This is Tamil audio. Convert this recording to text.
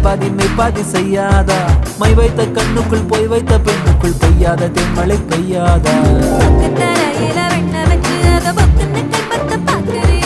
பாதி மெய்ப்பாதி செய்யாதா மை வைத்த கண்ணுக்குள் போய் வைத்த பெண்ணுக்குள் பெய்யாத தென்மழை பெய்யாதா தரையில வெண்ண வச்சு அத பொக்குன்னு கைப்பத்த பாக்குறியா